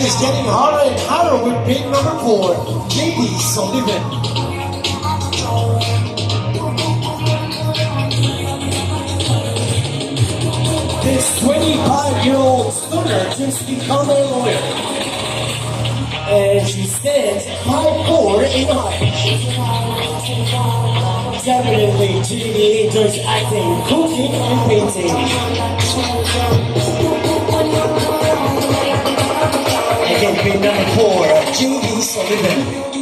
is getting hotter and hotter with big number 4, JD Sullivan. This 25-year-old stunner just become a lawyer. And she stands 5'4" in height. Definitely JD enjoys acting, cooking, and painting. Again, big number 4, JD Sullivan.